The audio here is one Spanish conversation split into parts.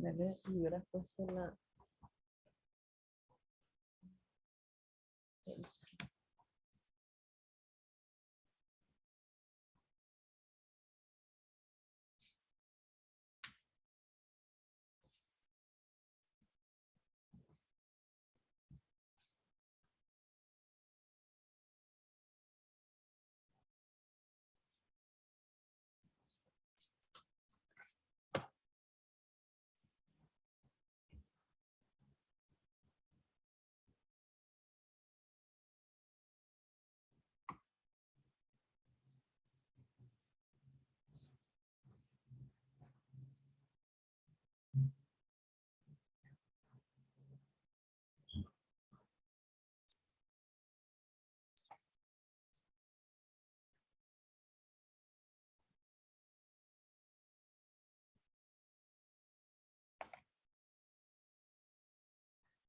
Dale, me hubiera puesto la...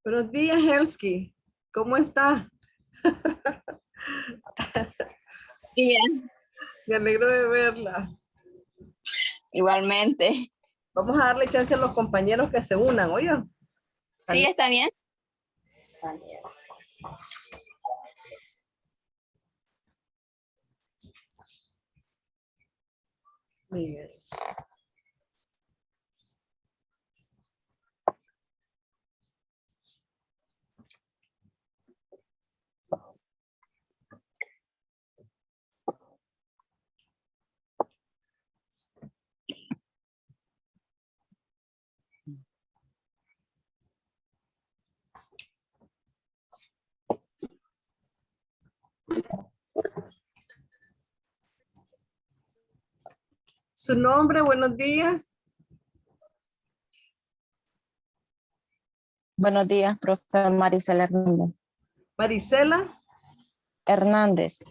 Buenos días, Helsky. ¿Cómo está? Bien, Me alegro de verla. igualmente. Vamos a darle chance a los compañeros que se unan, oye. Sí, está bien. Miguel. Su nombre, buenos días. Buenos días, profe Maricela Hernández. Marisela. Hernández.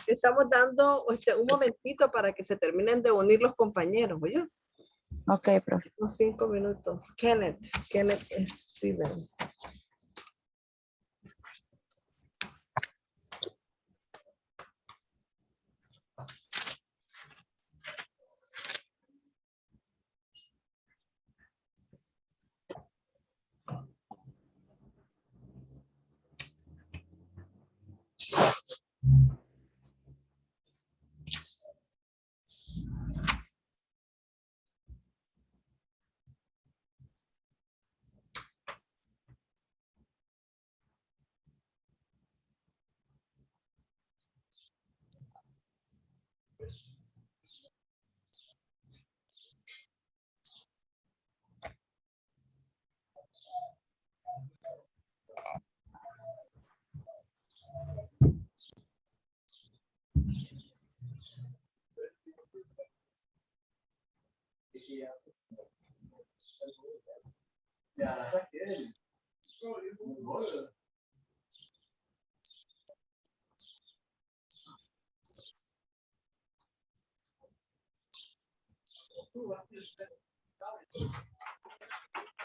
Estamos dando un momentito para que se terminen de unir los compañeros, oye. Ok, profe. Unos 5 minutos. Kenneth Steven.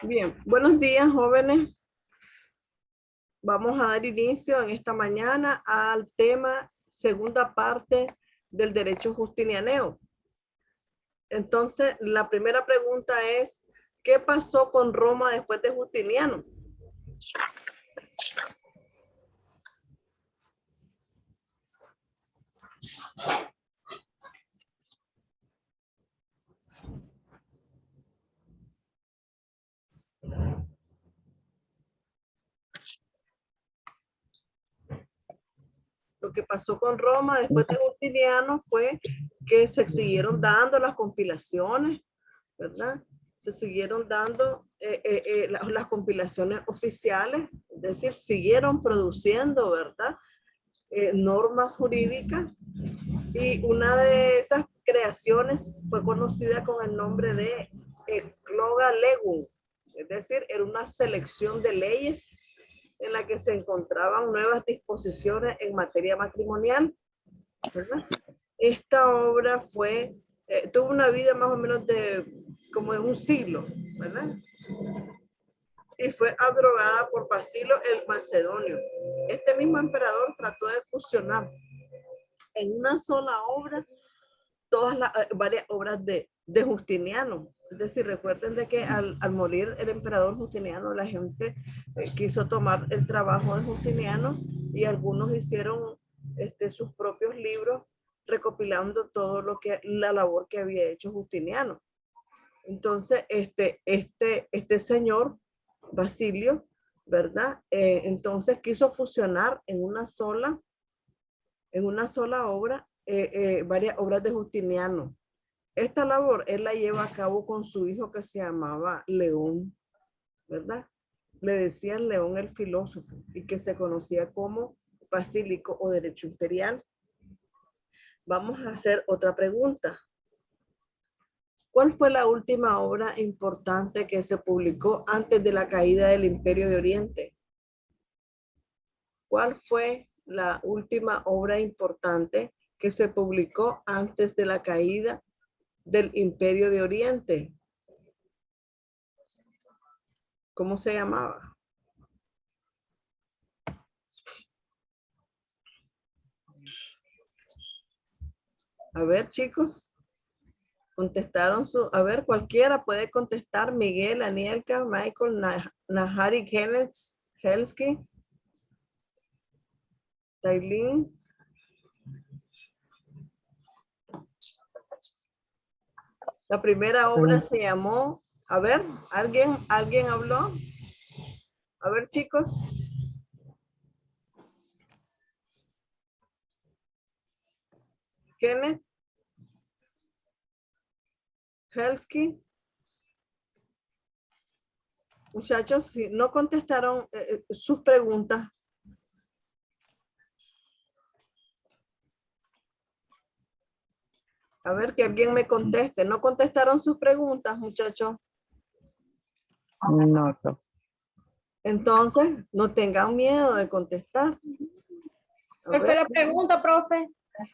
Bien, buenos días, jóvenes. Vamos a dar inicio en esta mañana al tema segunda parte del derecho justinianeo. Entonces, la primera pregunta es, ¿qué pasó con Roma después de Justiniano? Lo que pasó con Roma después de Justiniano fue que se siguieron dando las compilaciones, ¿verdad? Se siguieron dando las compilaciones oficiales, es decir, siguieron produciendo, ¿verdad? Normas jurídicas, y una de esas creaciones fue conocida con el nombre de Ecloga Legum, es decir, era una selección de leyes en la que se encontraban nuevas disposiciones en materia matrimonial, ¿verdad? Esta obra tuvo una vida más o menos como de un siglo, ¿verdad? Y fue abrogada por Basilo el Macedonio. Este mismo emperador trató de fusionar en una sola obra todas las varias obras de Justiniano. Es decir, recuerden de que al morir el emperador Justiniano, la gente quiso tomar el trabajo de Justiniano y algunos hicieron sus propios libros recopilando todo lo que la labor que había hecho Justiniano. Entonces, este señor Basilio, ¿verdad? Entonces quiso fusionar en una sola obra varias obras de Justiniano. Esta labor él la lleva a cabo con su hijo que se llamaba León, ¿verdad? Le decían León el filósofo y que se conocía como Basílico o Derecho Imperial. Vamos a hacer otra pregunta. ¿Cuál fue la última obra importante que se publicó antes de la caída del Imperio de Oriente? ¿Cuál fue la última obra importante que se publicó antes de la caída del Imperio de Oriente? ¿Cómo se llamaba? A ver, chicos. Contestaron a ver, cualquiera puede contestar. Miguel, Anielka, Michael, Nahari, Helsky, Tailín. La primera obra se llamó, a ver, ¿alguien habló? A ver, chicos. Kenneth. Helsky. Muchachos, si no contestaron sus preguntas. A ver, que alguien me conteste. ¿No contestaron sus preguntas, muchachos? No, profe. Entonces, no tengan miedo de contestar. ¿Cuál fue la pregunta, profe?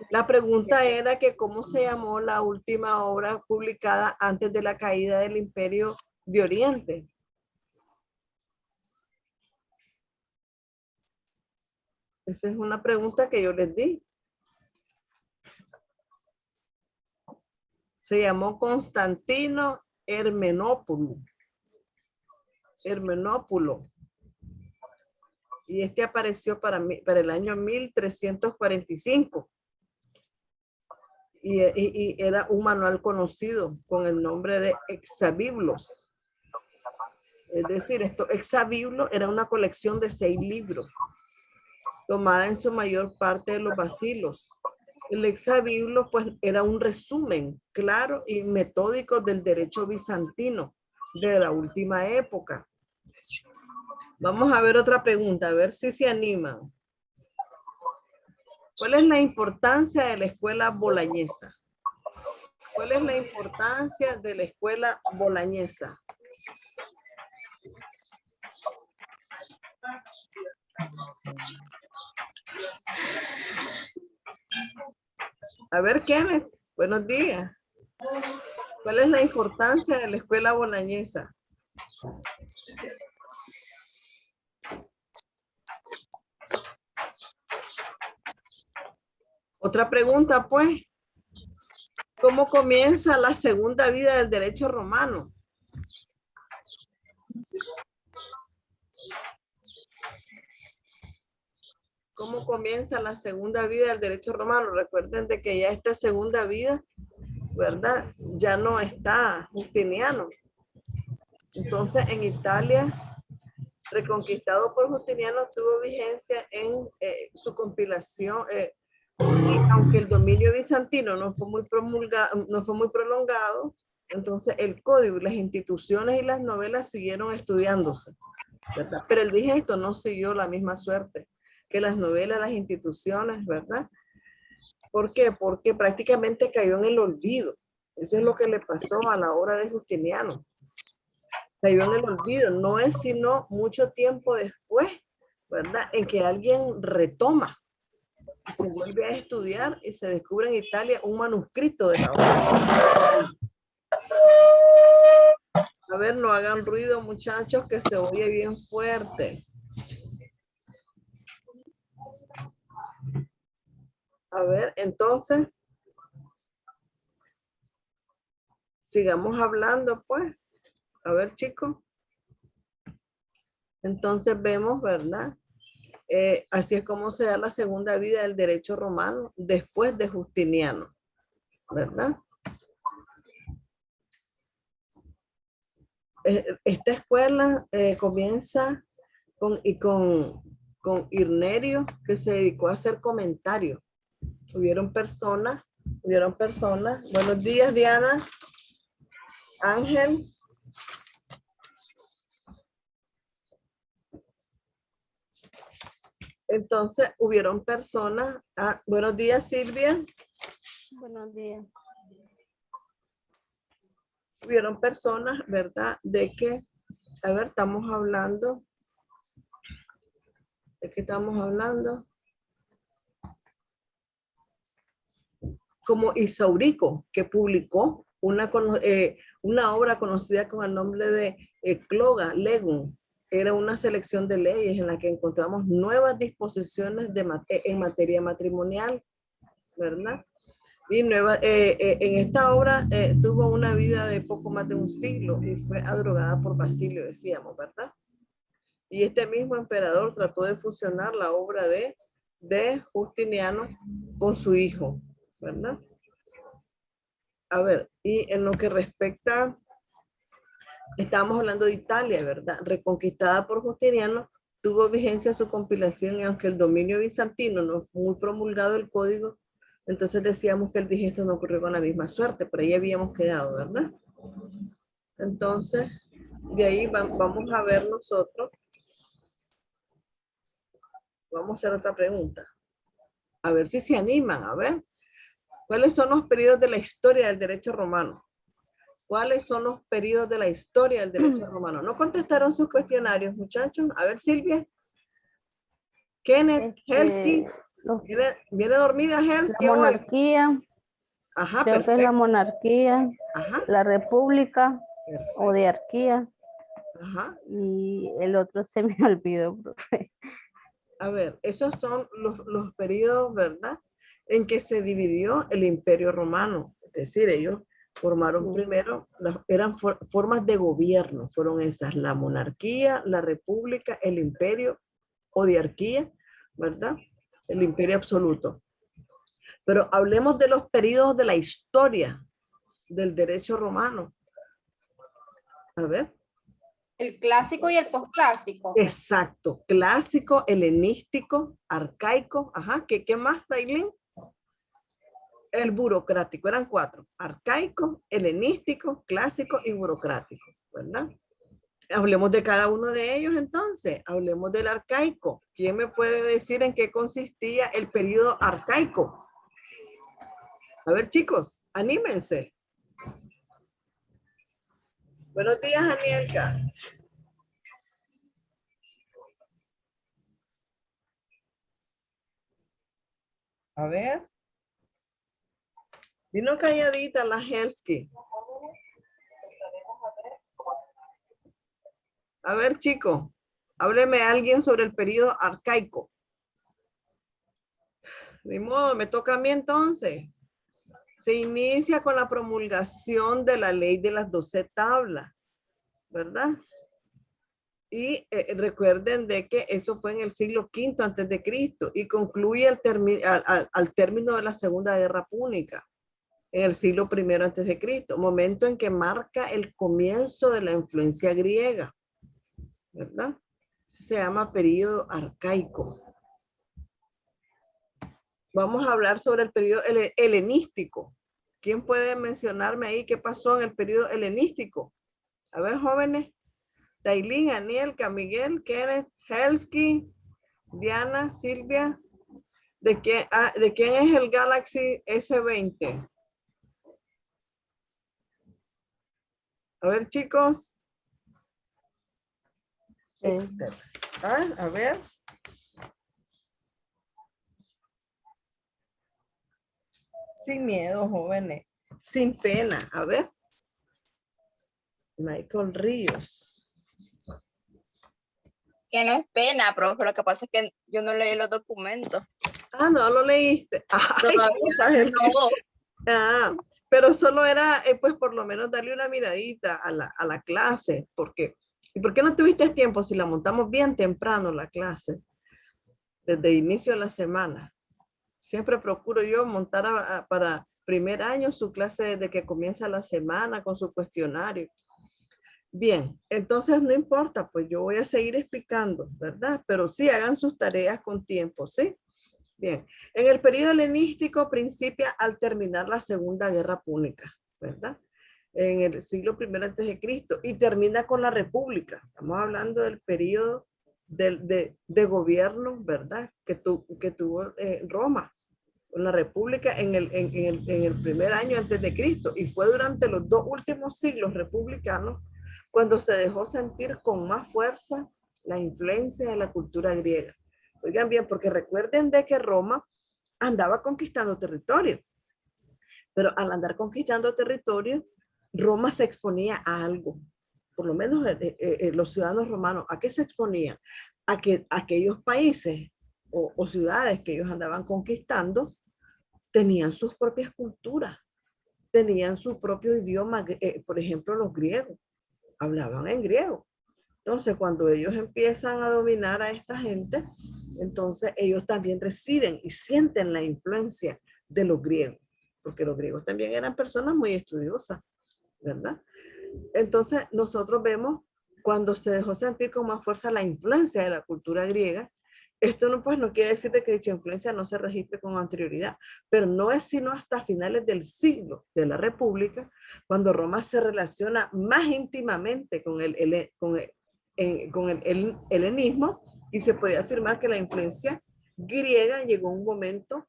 La pregunta era que cómo se llamó la última obra publicada antes de la caída del Imperio de Oriente. Esa es una pregunta que yo les di. Se llamó Constantino Hermenópulo. Y apareció para el año 1345. Y era un manual conocido con el nombre de Hexabiblos. Es decir, Hexabiblos era una colección de 6 libros, tomada en su mayor parte de los bacilos. El Hexabiblos, pues, era un resumen claro y metódico del derecho bizantino de la última época. Vamos a ver otra pregunta, a ver si se animan. ¿Cuál es la importancia de la escuela boloñesa? ¿Cuál es la importancia de la escuela boloñesa? A ver, Kenneth, buenos días. ¿Cuál es la importancia de la escuela boloñesa? Otra pregunta, pues. ¿Cómo comienza la segunda vida del derecho romano? ¿Cómo comienza la segunda vida del derecho romano? Recuerden de que ya esta segunda vida, ¿verdad? Ya no está Justiniano. Entonces, en Italia, reconquistado por Justiniano, tuvo vigencia en su compilación, y aunque el dominio bizantino no fue muy prolongado, entonces el código, las instituciones y las novelas siguieron estudiándose, ¿verdad? Pero el digesto no siguió la misma suerte que las novelas, las instituciones, ¿verdad? ¿Por qué? Porque prácticamente cayó en el olvido. Eso es lo que le pasó a la obra de Justiniano. Cayó en el olvido. No es sino mucho tiempo después, ¿verdad? En que alguien retoma y se vuelve a estudiar y se descubre en Italia un manuscrito de la obra. A ver, no hagan ruido, muchachos, que se oye bien fuerte. A ver, entonces, sigamos hablando, pues. A ver, chicos. Entonces vemos, ¿verdad? Así es como se da la segunda vida del derecho romano después de Justiniano, ¿verdad? Esta escuela comienza con Irnerio, que se dedicó a hacer comentarios. Hubieron personas. Buenos días, Diana. Ángel. Entonces, hubieron personas. Buenos días, Silvia. Buenos días. Hubieron personas, ¿verdad? De que, a ver, estamos hablando. ¿De qué estamos hablando? Como Isaurico, que publicó una obra conocida con el nombre de Cloga Legum. Era una selección de leyes en la que encontramos nuevas disposiciones en materia matrimonial, ¿verdad? Y en esta obra tuvo una vida de poco más de un siglo y fue adrogada por Basilio, decíamos, ¿verdad? Y este mismo emperador trató de fusionar la obra de Justiniano con su hijo, ¿verdad? A ver, y en lo que respecta, estábamos hablando de Italia, ¿verdad? Reconquistada por Justiniano, tuvo vigencia su compilación y aunque el dominio bizantino no fue muy promulgado el código, entonces decíamos que el digesto no ocurrió con la misma suerte, pero ahí habíamos quedado, ¿verdad? Entonces, de ahí vamos a ver nosotros. Vamos a hacer otra pregunta. A ver si se animan, a ver. ¿Cuáles son los periodos de la historia del derecho romano? ¿Cuáles son los periodos de la historia del derecho romano? ¿No contestaron sus cuestionarios, muchachos? A ver, Silvia. Kenneth, Helsky. ¿Viene dormida Helsky La hoy? monarquía, Ajá, creo que es la perfecto. monarquía, Ajá, la república o perfecto. diarquía Ajá. y el otro se me olvidó, profe. A ver, esos son los periodos, ¿verdad? En que se dividió el Imperio Romano. Es decir, ellos formaron primero, eran formas de gobierno, fueron esas, la monarquía, la república, el imperio o diarquía, ¿verdad? El imperio absoluto. Pero hablemos de los periodos de la historia del derecho romano. A ver. El clásico y el posclásico. Exacto, clásico, helenístico, arcaico, ajá, ¿qué más, Tailín? El burocrático, eran 4, arcaico, helenístico, clásico y burocrático, ¿verdad? Hablemos de cada uno de ellos entonces, hablemos del arcaico. ¿Quién me puede decir en qué consistía el periodo arcaico? A ver, chicos, anímense. Buenos días, Anielka. A ver. Vino calladita la Helsky. A ver, chicos, hábleme a alguien sobre el periodo arcaico. De modo, me toca a mí entonces. Se inicia con la promulgación de la ley de las 12 tablas, ¿verdad? Y recuerden de que eso fue en el siglo V antes de Cristo y concluye al término de la Segunda Guerra Púnica en el siglo I antes de Cristo, momento en que marca el comienzo de la influencia griega, ¿verdad? Se llama periodo arcaico. Vamos a hablar sobre el periodo helenístico. ¿Quién puede mencionarme ahí qué pasó en el periodo helenístico? A ver, jóvenes. Tailín, Anielka, Miguel, Kenneth, Helsky, Diana, Silvia. ¿De quién es el Galaxy S20? A ver, chicos. Excel. A ver. Sin miedo, jóvenes. Sin pena. A ver. Michael Ríos. Que no es pena, profe, lo que pasa es que yo no leí los documentos. Ah, no lo leíste. Ay, Todavía no. ah, pero solo era, pues por lo menos darle una miradita a la clase, porque, ¿y por qué no tuviste tiempo si la montamos bien temprano la clase, desde inicio de la semana? Siempre procuro yo montar para primer año su clase desde que comienza la semana con su cuestionario. Bien, entonces no importa, pues yo voy a seguir explicando, ¿verdad? Pero sí hagan sus tareas con tiempo, ¿sí? Bien, en el periodo helenístico principia al terminar la Segunda Guerra Púnica, ¿verdad? En el siglo I antes de Cristo y termina con la República. Estamos hablando del periodo de gobierno, ¿verdad? Que tuvo Roma, la República en el primer año antes de Cristo y fue durante los 2 últimos siglos republicanos cuando se dejó sentir con más fuerza la influencia de la cultura griega. Oigan bien, porque recuerden de que Roma andaba conquistando territorio, pero al andar conquistando territorio, Roma se exponía a algo, por lo menos los ciudadanos romanos, ¿a qué se exponían? A que aquellos países o ciudades que ellos andaban conquistando tenían sus propias culturas, tenían su propio idioma, por ejemplo, los griegos hablaban en griego. Entonces, cuando ellos empiezan a dominar a esta gente, entonces ellos también reciben y sienten la influencia de los griegos, porque los griegos también eran personas muy estudiosas, ¿verdad? Entonces, nosotros vemos cuando se dejó sentir con más fuerza la influencia de la cultura griega. Esto no, pues, no quiere decir que dicha influencia no se registre con anterioridad, pero no es sino hasta finales del siglo de la República cuando Roma se relaciona más íntimamente con el helenismo y se puede afirmar que la influencia griega llegó en un momento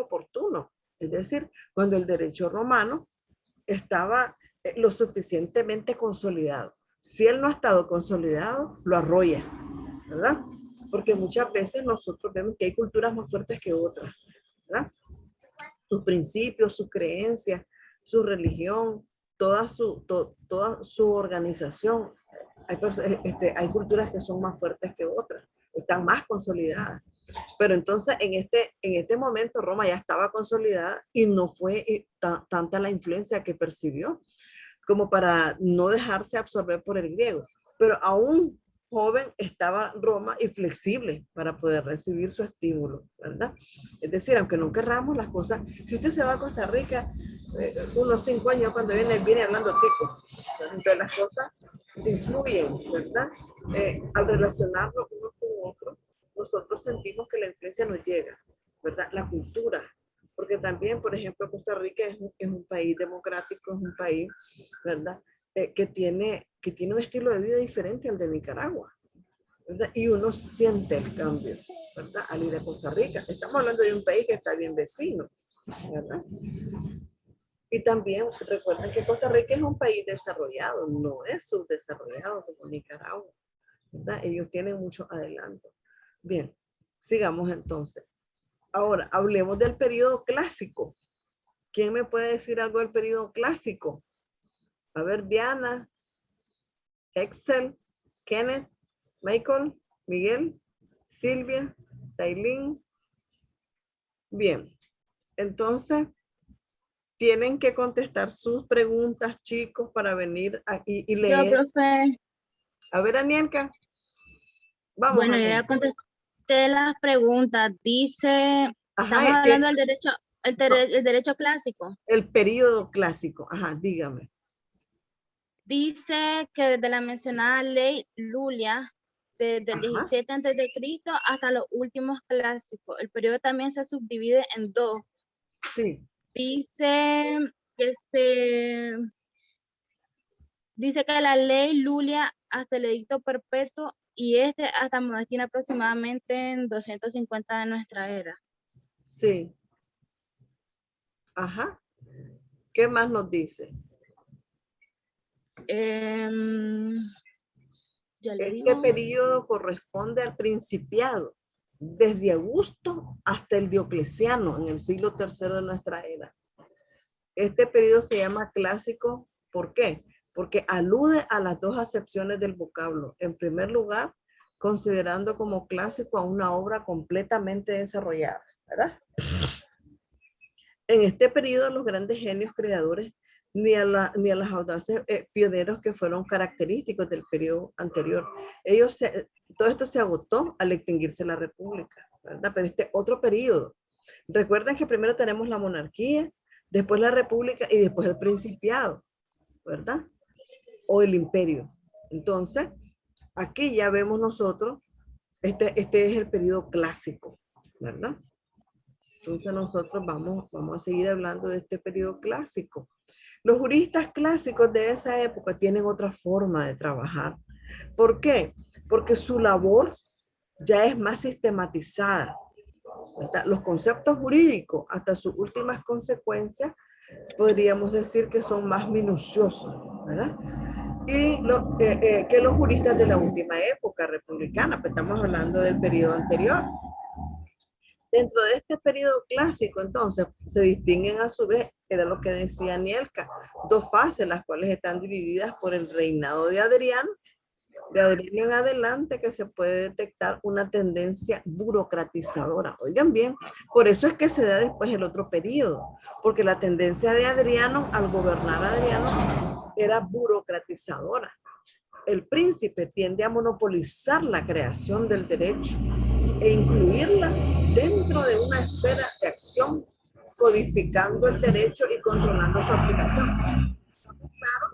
oportuno, es decir, cuando el derecho romano estaba lo suficientemente consolidado. Si él no ha estado consolidado, lo arrolla, ¿verdad? Porque muchas veces nosotros vemos que hay culturas más fuertes que otras, ¿verdad? Sus principios, sus creencias, su religión, toda su organización. Hay culturas que son más fuertes que otras, están más consolidadas. Pero entonces en este momento Roma ya estaba consolidada y no fue tanta la influencia que percibió como para no dejarse absorber por el griego. Pero aún joven estaba Roma y flexible para poder recibir su estímulo, ¿verdad? Es decir, aunque no querramos las cosas, si usted se va a Costa Rica, unos 5 años cuando viene hablando tico, entonces las cosas influyen, ¿verdad? Al relacionarnos unos con otros, nosotros sentimos que la influencia nos llega, ¿verdad? La cultura, porque también, por ejemplo, Costa Rica es un país democrático, es un país, ¿verdad? Que tiene un estilo de vida diferente al de Nicaragua, ¿verdad? Y uno siente el cambio, ¿verdad? Al ir a Costa Rica. Estamos hablando de un país que está bien vecino, ¿verdad? Y también recuerden que Costa Rica es un país desarrollado, no es subdesarrollado como Nicaragua, ¿verdad? Ellos tienen mucho adelanto. Bien, sigamos entonces. Ahora, hablemos del periodo clásico. ¿Quién me puede decir algo del periodo clásico? A ver, Diana, Excel, Kenneth, Michael, Miguel, Silvia, Tailín. Bien, entonces tienen que contestar sus preguntas, chicos, para venir aquí y Yo, leer. profe, A ver, Anielka. Vamos, bueno, yo ya Anielka. contesté las preguntas. Dice, estamos Ajá, hablando del derecho, no, el derecho clásico. el periodo clásico. Ajá, dígame. Dice que desde la mencionada ley Lulia, desde el Ajá. 17 antes de Cristo hasta los últimos clásicos. El periodo también se subdivide en dos. Sí. Dice que dice que la ley Lulia hasta el edicto perpetuo y hasta Modestina aproximadamente en 250 de nuestra era. Sí. Ajá. ¿Qué más nos dice? Ya le Este digo. periodo corresponde al Principiado, desde Augusto hasta el Diocleciano, en el siglo III de nuestra era. Este periodo se llama clásico, ¿por qué? Porque alude a las dos acepciones del vocablo. En primer lugar, considerando como clásico a una obra completamente desarrollada, ¿verdad? En este periodo, los grandes genios creadores ni a las audaces pioneros que fueron característicos del periodo anterior. Todo esto se agotó al extinguirse la república, ¿verdad? Pero este otro periodo. Recuerden que primero tenemos la monarquía, después la república y después el principiado, ¿verdad? O el imperio. Entonces, aquí ya vemos nosotros, este es el periodo clásico, ¿verdad? Entonces nosotros vamos a seguir hablando de este periodo clásico. Los juristas clásicos de esa época tienen otra forma de trabajar. ¿Por qué? Porque su labor ya es más sistematizada, ¿verdad? Los conceptos jurídicos, hasta sus últimas consecuencias, podríamos decir que son más minuciosos, ¿verdad? Y que los juristas de la última época republicana, pues estamos hablando del periodo anterior. Dentro de este periodo clásico, entonces, se distinguen a su vez, era lo que decía Nielka, dos fases, las cuales están divididas por el reinado de Adriano en adelante, que se puede detectar una tendencia burocratizadora. Oigan bien, por eso es que se da después el otro periodo, porque la tendencia de Adriano, al gobernar Adriano, era burocratizadora. El príncipe tiende a monopolizar la creación del derecho e incluirla dentro de una esfera de acción, codificando el derecho y controlando su aplicación. Claro,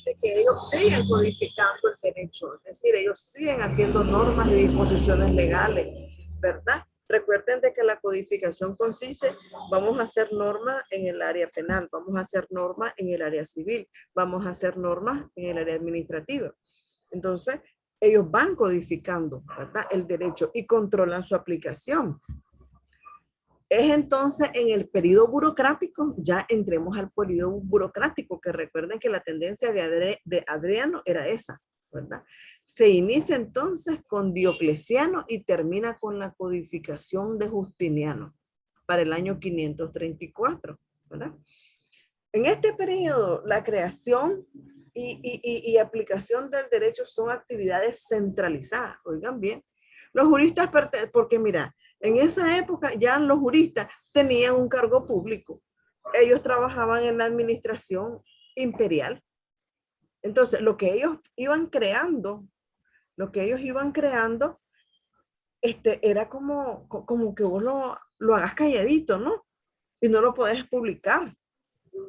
de que ellos siguen codificando el derecho, es decir, ellos siguen haciendo normas y disposiciones legales, ¿verdad? Recuerden de que la codificación consiste, vamos a hacer normas en el área penal, vamos a hacer normas en el área civil, vamos a hacer normas en el área administrativa. Entonces, ellos van codificando, ¿verdad?, el derecho y controlan su aplicación. Es entonces en el periodo burocrático, ya entremos al periodo burocrático, que recuerden que la tendencia de Adriano era esa, ¿verdad? Se inicia entonces con Diocleciano y termina con la codificación de Justiniano para el año 534, ¿verdad? En este periodo, la creación y aplicación del derecho son actividades centralizadas. Oigan bien, los juristas, porque mira, en esa época ya los juristas tenían un cargo público. Ellos trabajaban en la administración imperial. Entonces, lo que ellos iban creando, era como que vos lo hagas calladito, ¿no? Y no lo podés publicar.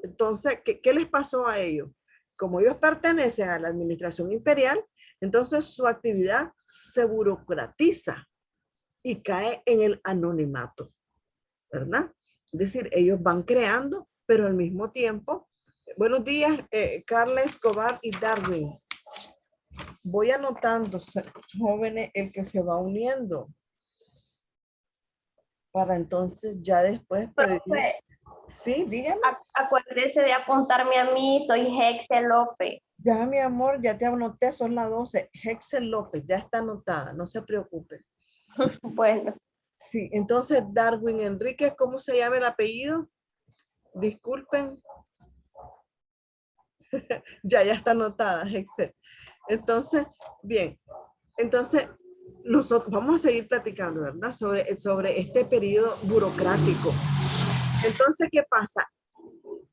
Entonces, ¿qué les pasó a ellos? Como ellos pertenecen a la administración imperial, entonces su actividad se burocratiza y cae en el anonimato, ¿verdad? Es decir, ellos van creando, pero al mismo tiempo, buenos días, Carla Escobar y Darwin. Voy anotando, jóvenes, el que se va uniendo, para entonces ya después pedir. Profe, Sí, dígame. acuérdese de apuntarme a mí, soy Hexel López. Ya, mi amor, ya te anoté, son las 12. Hexel López, ya está anotada, no se preocupe. Bueno, Sí, entonces Darwin Enrique, ¿cómo se llama el apellido? Disculpen. ya está anotada, Hexel. Entonces, bien, entonces nosotros vamos a seguir platicando, ¿verdad? Sobre este periodo burocrático. Entonces, ¿qué pasa?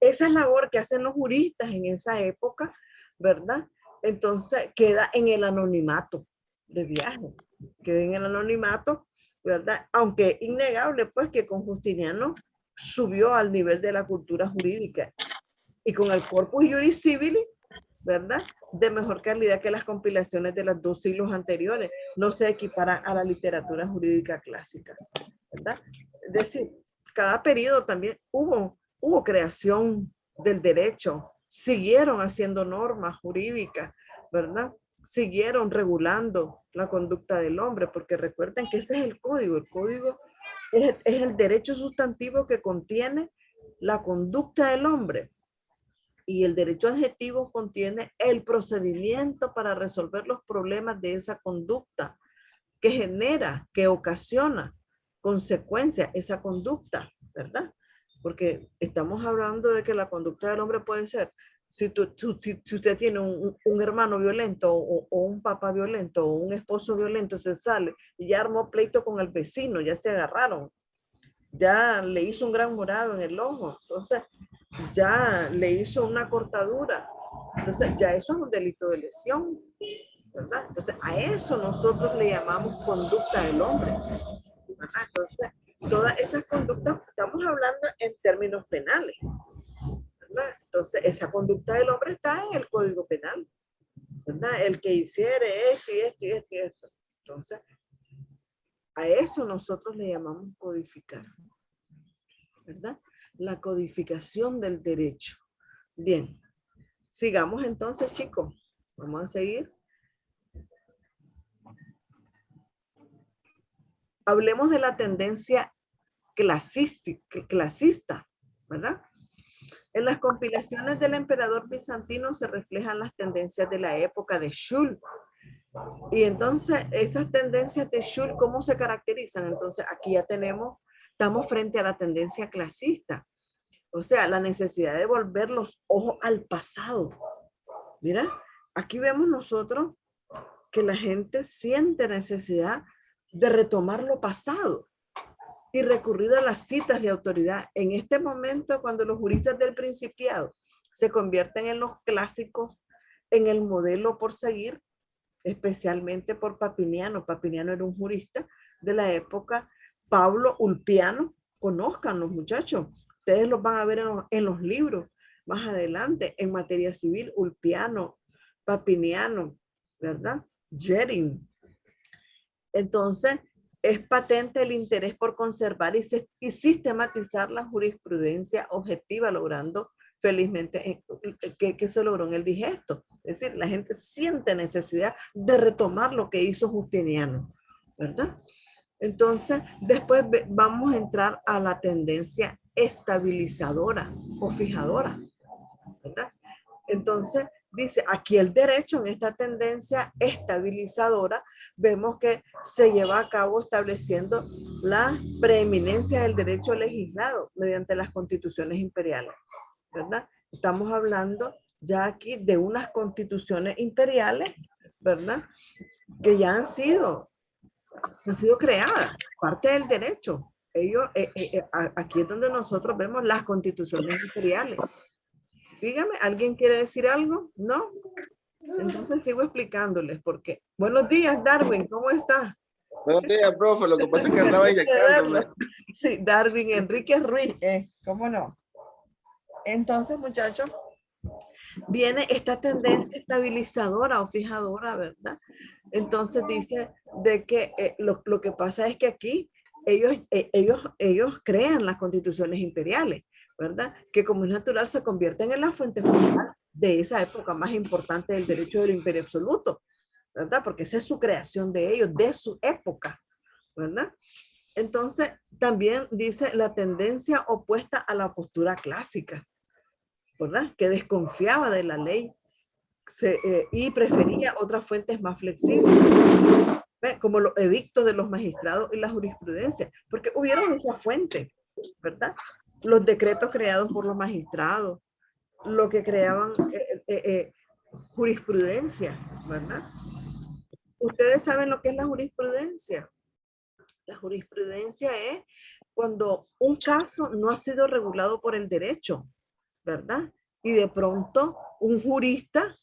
Esa labor que hacen los juristas en esa época, ¿verdad? Entonces queda en el anonimato de viaje, queda en el anonimato, ¿verdad? Aunque innegable, pues, que con Justiniano subió al nivel de la cultura jurídica y con el Corpus Juris Civilis, ¿verdad?, de mejor calidad que las compilaciones de los 2 siglos anteriores, no se equiparan a la literatura jurídica clásica, ¿verdad? Es decir, cada periodo también hubo creación del derecho, siguieron haciendo normas jurídicas, ¿verdad? Siguieron regulando la conducta del hombre, porque recuerden que ese es el código es el derecho sustantivo que contiene la conducta del hombre. Y el derecho adjetivo contiene el procedimiento para resolver los problemas de esa conducta que genera, que ocasiona consecuencia esa conducta, ¿verdad? Porque estamos hablando de que la conducta del hombre puede ser Si usted tiene un hermano violento o un papá violento o un esposo violento, se sale y ya armó pleito con el vecino, ya se agarraron, ya le hizo un gran morado en el ojo, entonces ya le hizo una cortadura, entonces ya eso es un delito de lesión, ¿verdad? Entonces a eso nosotros le llamamos conducta del hombre, ¿verdad? Entonces todas esas conductas, estamos hablando en términos penales, ¿verdad? Entonces esa conducta del hombre está en el Código Penal, ¿verdad? El que hiciere esto y esto y esto y esto. Entonces a eso nosotros le llamamos codificar, ¿verdad? La codificación del derecho. Bien, sigamos entonces, chicos. Vamos a seguir. Hablemos de la tendencia clasista, ¿verdad? En las compilaciones del emperador bizantino se reflejan las tendencias de la época de Schul. Y entonces, esas tendencias de Schul, ¿cómo se caracterizan? Entonces, aquí ya estamos frente a la tendencia clasista. O sea, la necesidad de volver los ojos al pasado. Mira, aquí vemos nosotros que la gente siente necesidad de retomar lo pasado y recurrir a las citas de autoridad. En este momento, cuando los juristas del Principiado se convierten en los clásicos, en el modelo por seguir, especialmente por Papiniano. Papiniano era un jurista de la época. Pablo Ulpiano, conozcan los muchachos. Ustedes los van a ver en los libros más adelante, en materia civil, Ulpiano, Papiniano, ¿verdad? Jering. Entonces, es patente el interés por conservar y sistematizar la jurisprudencia objetiva, logrando felizmente que se logró en el digesto. Es decir, la gente siente necesidad de retomar lo que hizo Justiniano, ¿verdad? Entonces, después vamos a entrar a la tendencia estabilizadora o fijadora, ¿verdad? Entonces, dice, aquí el derecho en esta tendencia estabilizadora, vemos que se lleva a cabo estableciendo la preeminencia del derecho legislado mediante las constituciones imperiales, ¿verdad? Estamos hablando ya aquí de unas constituciones imperiales, ¿verdad? Que ya han sido creadas, parte del derecho. Aquí es donde nosotros vemos las constituciones imperiales. Dígame, ¿alguien quiere decir algo? ¿No? Entonces sigo explicándoles porque. Buenos días, Darwin, ¿cómo estás? Buenos días, profe. Lo que pasa es que andaba inyectándome. Sí, Darwin Enrique Ruiz, ¿cómo no? Entonces, muchachos, viene esta tendencia estabilizadora o fijadora, ¿verdad? Entonces dice de que lo que pasa es que aquí ellos crean las constituciones imperiales, ¿verdad? Que como es natural se convierten en la fuente formal de esa época más importante del derecho del imperio absoluto, ¿verdad? Porque esa es su creación de ellos, de su época, ¿verdad? Entonces, también dice la tendencia opuesta a la postura clásica, ¿verdad? Que desconfiaba de la ley y prefería otras fuentes más flexibles, como los edictos de los magistrados y la jurisprudencia, porque hubieron esas fuentes, ¿verdad? Los decretos creados por los magistrados, lo que creaban jurisprudencia, ¿verdad? Ustedes saben lo que es la jurisprudencia. La jurisprudencia es cuando un caso no ha sido regulado por el derecho, ¿verdad? Y de pronto un jurista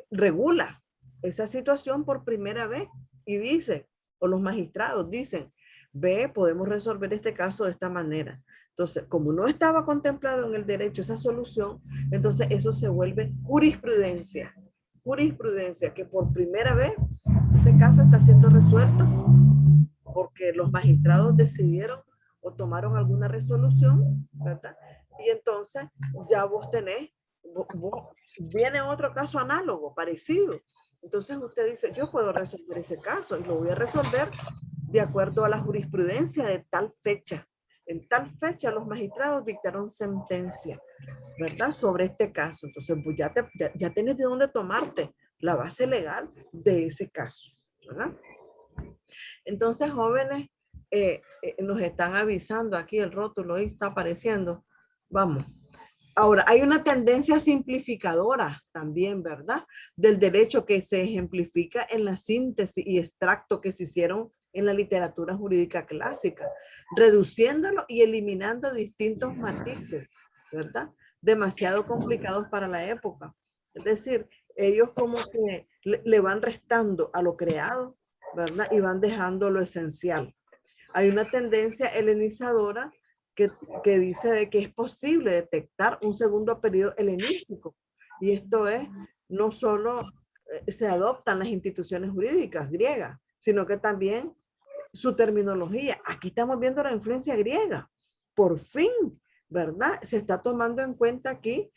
regula esa situación por primera vez y dice, o los magistrados dicen, ve, podemos resolver este caso de esta manera. Entonces, como no estaba contemplado en el derecho esa solución, entonces eso se vuelve jurisprudencia. Jurisprudencia, que por primera vez ese caso está siendo resuelto porque los magistrados decidieron o tomaron alguna resolución, ¿verdad? Y entonces ya vos tenés, viene otro caso análogo, parecido. Entonces usted dice, yo puedo resolver ese caso y lo voy a resolver de acuerdo a la jurisprudencia de tal fecha. En tal fecha los magistrados dictaron sentencia, ¿verdad? Sobre este caso. Entonces pues ya tienes de dónde tomarte la base legal de ese caso, ¿verdad? Entonces, jóvenes, nos están avisando aquí, el rótulo ahí está apareciendo. Vamos. Ahora, hay una tendencia simplificadora también, ¿verdad? Del derecho que se ejemplifica en la síntesis y extracto que se hicieron en la literatura jurídica clásica, reduciéndolo y eliminando distintos matices, ¿verdad? Demasiado complicados para la época. Es decir, ellos como que le van restando a lo creado, ¿verdad? Y van dejando lo esencial. Hay una tendencia helenizadora que dice de que es posible detectar un segundo periodo helenístico. Y esto es, no solo se adoptan las instituciones jurídicas griegas, sino que también su terminología. Aquí estamos viendo la influencia griega. Por fin, ¿verdad? Se está tomando en cuenta aquí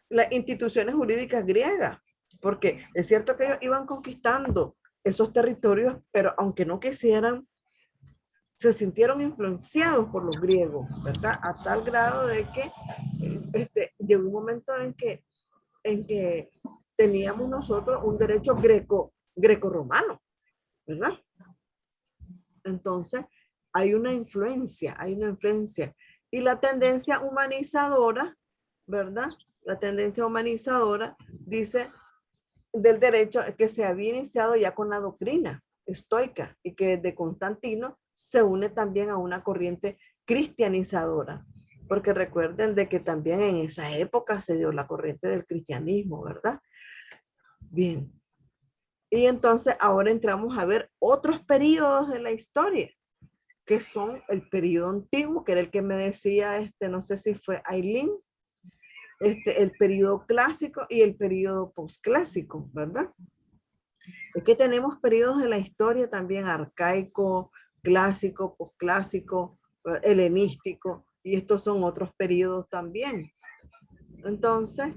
las instituciones jurídicas griegas, porque es cierto que ellos iban conquistando esos territorios, pero aunque no quisieran, se sintieron influenciados por los griegos, ¿verdad? A tal grado de que llegó un momento en que teníamos nosotros un derecho greco-romano, ¿verdad? Entonces, hay una influencia. Y la tendencia humanizadora, ¿verdad? La tendencia humanizadora dice del derecho que se había iniciado ya con la doctrina estoica y que desde Constantino se une también a una corriente cristianizadora, porque recuerden de que también en esa época se dio la corriente del cristianismo, ¿verdad? Bien. Y entonces ahora entramos a ver otros periodos de la historia, que son el periodo antiguo, que era el que me decía, no sé si fue Aileen, el periodo clásico y el periodo posclásico, ¿verdad? Es que tenemos periodos de la historia también arcaico, clásico, posclásico, helenístico, y estos son otros periodos también. Entonces,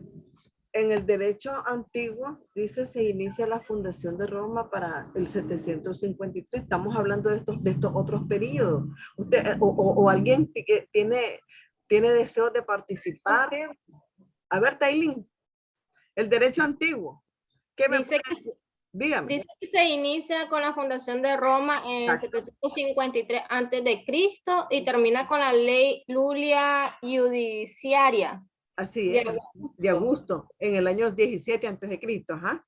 en el derecho antiguo, dice, se inicia la fundación de Roma para el 753. Estamos hablando de estos otros periodos. Usted, o alguien que tiene deseos de participar. A ver, Tailín, el derecho antiguo. ¿Qué me Dice puede decir? Dígame. Dice que se inicia con la fundación de Roma en 753 a.C. y termina con la ley Lulia Judiciaria. Así es, de Augusto, en el año 17 a.C. Ajá.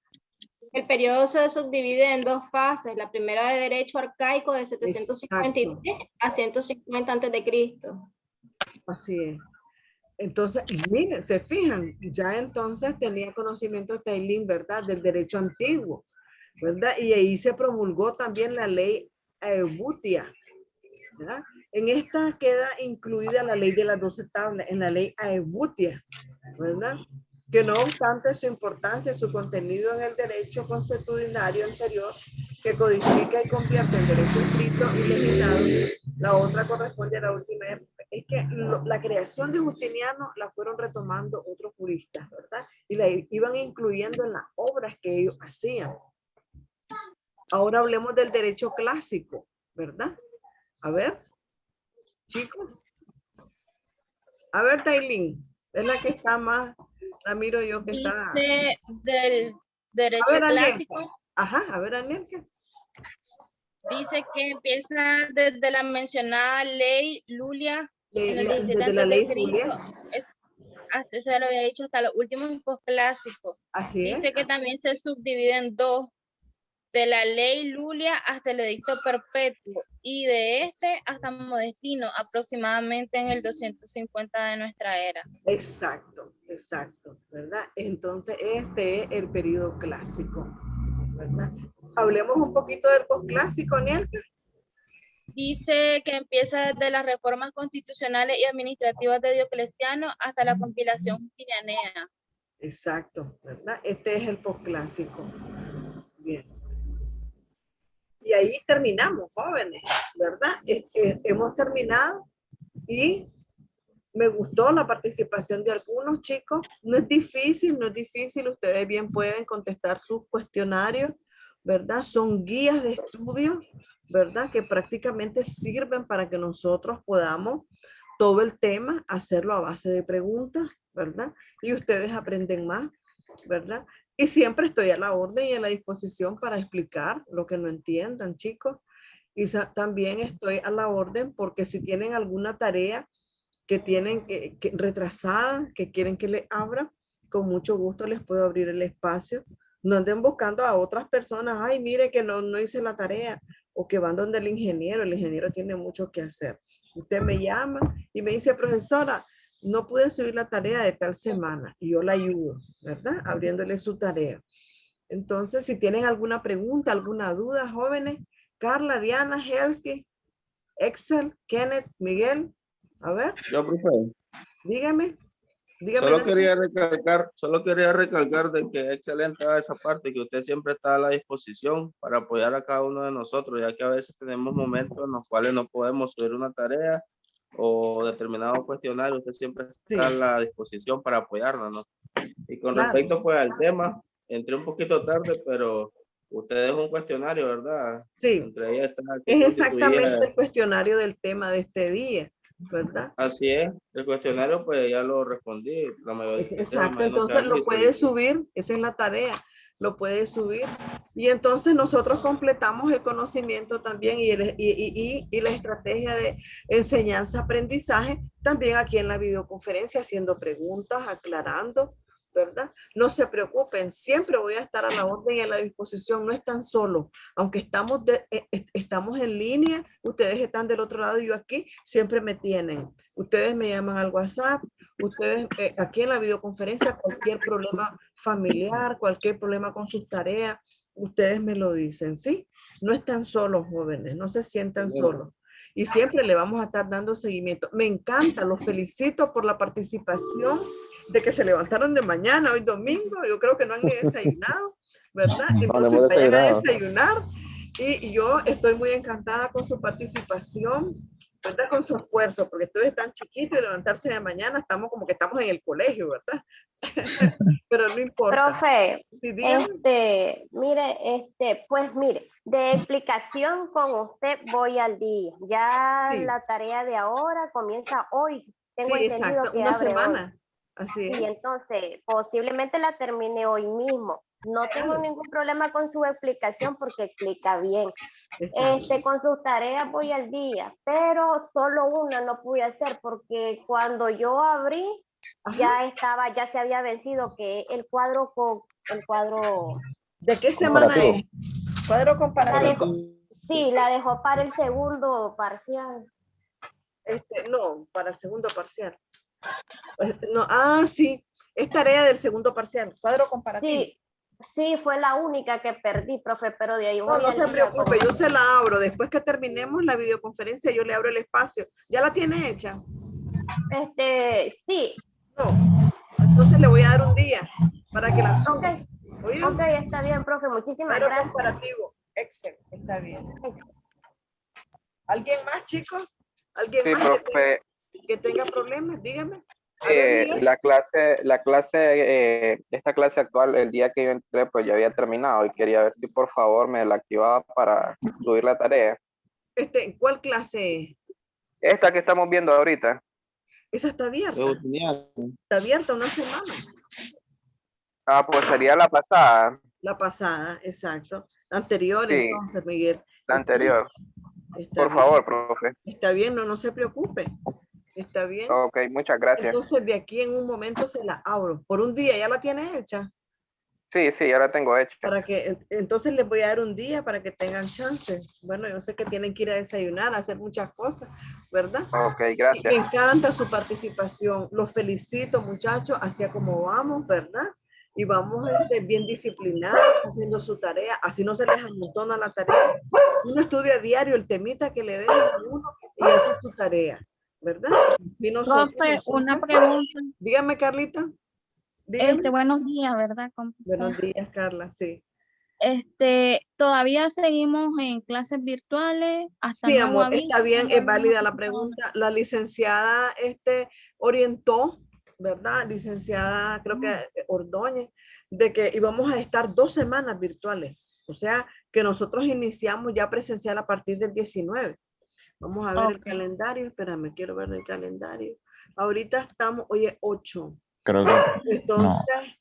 El periodo se subdivide en dos fases. La primera de derecho arcaico de 753 a 150 a.C. Así es. Entonces, miren, se fijan, ya entonces tenía conocimiento Tailín, ¿verdad? Del derecho antiguo, ¿verdad? Y ahí se promulgó también la ley Aebutia, ¿verdad? En esta queda incluida la ley de las 12 tablas, en la ley Aebutia, ¿verdad? Que no obstante su importancia, su contenido en el derecho consuetudinario anterior, que codifica y convierte en derecho escrito y legislado, la otra corresponde a la última época. Es que la creación de Justiniano la fueron retomando otros juristas, ¿verdad? Y la iban incluyendo en las obras que ellos hacían. Ahora hablemos del derecho clásico, ¿verdad? A ver, chicos. A ver, Tailín, es la que está más, la miro yo que está. Dice del derecho A ver, clásico. Ajá, a ver, Anelka. Dice que empieza desde la mencionada ley Lulia en el 17 Desde la ley a.C. Julia. Hasta eso ya lo había dicho, hasta los últimos posclásicos. Así es. Dice que también se subdivide en dos, de la ley Lulia hasta el edicto perpetuo, y de este hasta Modestino, aproximadamente en el 250 de nuestra era. Exacto, ¿verdad? Entonces, este es el periodo clásico, ¿verdad? Hablemos un poquito del posclásico, Nielka. Dice que empieza desde las reformas constitucionales y administrativas de Diocleciano hasta la compilación justinianea. Exacto, ¿verdad? Este es el posclásico. Bien. Y ahí terminamos, jóvenes, ¿verdad? Hemos terminado y me gustó la participación de algunos chicos. No es difícil, Ustedes bien pueden contestar sus cuestionarios, ¿verdad? Son guías de estudio, ¿verdad? Que prácticamente sirven para que nosotros podamos todo el tema hacerlo a base de preguntas, ¿verdad? Y ustedes aprenden más, ¿verdad? Y siempre estoy a la orden y a la disposición para explicar lo que no entiendan, chicos. Y también estoy a la orden porque si tienen alguna tarea que tienen que retrasada, que quieren que les abra, con mucho gusto les puedo abrir el espacio. No anden buscando a otras personas, ay, mire que no hice la tarea, o que van donde el ingeniero tiene mucho que hacer. Usted me llama y me dice, profesora, no pude subir la tarea de tal semana, y yo la ayudo, ¿verdad? Abriéndole su tarea. Entonces, si tienen alguna pregunta, alguna duda, jóvenes, Carla, Diana, Helsky, Excel, Kenneth, Miguel, a ver, Yo, profe, dígame. solo quería recalcar de que es excelente esa parte, que usted siempre está a la disposición para apoyar a cada uno de nosotros, ya que a veces tenemos momentos en los cuales no podemos subir una tarea o determinado cuestionario, usted siempre está a la disposición para apoyarnos, ¿no? Y con Claro. respecto pues al tema, entré un poquito tarde, pero usted dejó un cuestionario, ¿verdad? Sí, Entre ellas está que es constituía- exactamente el cuestionario del tema de este día, ¿verdad? Así es, el cuestionario pues ya lo respondí. La mayoría, Exacto, me imagino que entonces algo lo hizo puede bien. subir, esa es la tarea, lo puede subir. Y entonces nosotros completamos el conocimiento también y la estrategia de enseñanza-aprendizaje también aquí en la videoconferencia, haciendo preguntas, aclarando, ¿verdad? No se preocupen, siempre voy a estar a la orden y a la disposición, no están solos, aunque estamos en línea, ustedes están del otro lado y yo aquí, siempre me tienen. Ustedes me llaman al WhatsApp, ustedes aquí en la videoconferencia, cualquier problema familiar, cualquier problema con sus tareas, ustedes me lo dicen, ¿sí? No están solos, jóvenes, no se sientan solos. Y siempre le vamos a estar dando seguimiento. Me encanta, los felicito por la participación, de que se levantaron de mañana, hoy domingo, yo creo que no han ni desayunado, ¿verdad? Entonces vayan a desayunar. Y yo estoy muy encantada con su participación, ¿verdad? Con su esfuerzo, porque ustedes están chiquitos y levantarse de mañana, estamos como que estamos en el colegio, ¿verdad? Pero no importa. Profe, Sí, dígame. pues mire, de explicación con usted voy al día. Ya Sí. la tarea de ahora comienza hoy. Tengo Sí, entendido exacto, que una abre semana. hoy. Así es. Sí, entonces posiblemente la termine hoy mismo. No tengo ningún problema con su explicación porque explica bien. Con sus tareas voy al día, pero solo una no pude hacer porque cuando yo abrí ya se había vencido que el cuadro ¿De qué semana es? Cuadro la comparativo. dejó, la dejó para el segundo parcial. No, para el segundo parcial. No, sí, es tarea del segundo parcial, cuadro comparativo. Sí, fue la única que perdí, profe, pero de ahí voy No al se día preocupe, yo se la abro. Después que terminemos la videoconferencia, yo le abro el espacio. ¿Ya la tiene hecha? Sí. No, entonces le voy a dar un día para que la suba. Ok, está bien, profe, muchísimas Cuadro gracias. comparativo, Excel, está bien. ¿Alguien más, chicos? ¿Alguien Sí, más profe. que tenga problemas? Dígame. A ver, Miguel. Esta clase actual, el día que yo entré, pues ya había terminado y quería ver si por favor me la activaba para subir la tarea. ¿Cuál clase es? Esta que estamos viendo ahorita. Esa está abierta. Está abierta una semana. Pues sería la pasada. La pasada, exacto. La anterior, Sí, entonces, Miguel. la anterior. Está Por bien. favor, profe. Está bien, no se preocupe. Está bien. Ok, muchas gracias. Entonces, de aquí en un momento se la abro. Por un día, ¿ya la tiene hecha? Sí, ya la tengo hecha. Entonces les voy a dar un día para que tengan chance. Bueno, yo sé que tienen que ir a desayunar, a hacer muchas cosas, ¿verdad? Ok, gracias. Y me encanta su participación. Los felicito, muchachos, hacia como vamos, ¿verdad? Y vamos bien disciplinados, haciendo su tarea. Así no se les amontona la tarea. Uno estudia a diario el temita que le den a uno y hace su tarea, ¿verdad? Y nosotros, Profe, una entonces, pregunta. dígame, Carlita. Dígame. Buenos días, ¿verdad? Buenos días, Carla, sí. ¿Todavía seguimos en clases virtuales hasta Sí, nuevo amor, aviso? está bien, es válida la pregunta. La licenciada orientó, ¿verdad? Licenciada, creo que Ordóñez, de que íbamos a estar 2 semanas virtuales. O sea, que nosotros iniciamos ya presencial a partir del 19. Vamos a ver el calendario. Espérame, quiero ver el calendario. Ahorita estamos, hoy es 8. Creo que entonces,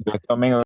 no. Este domingo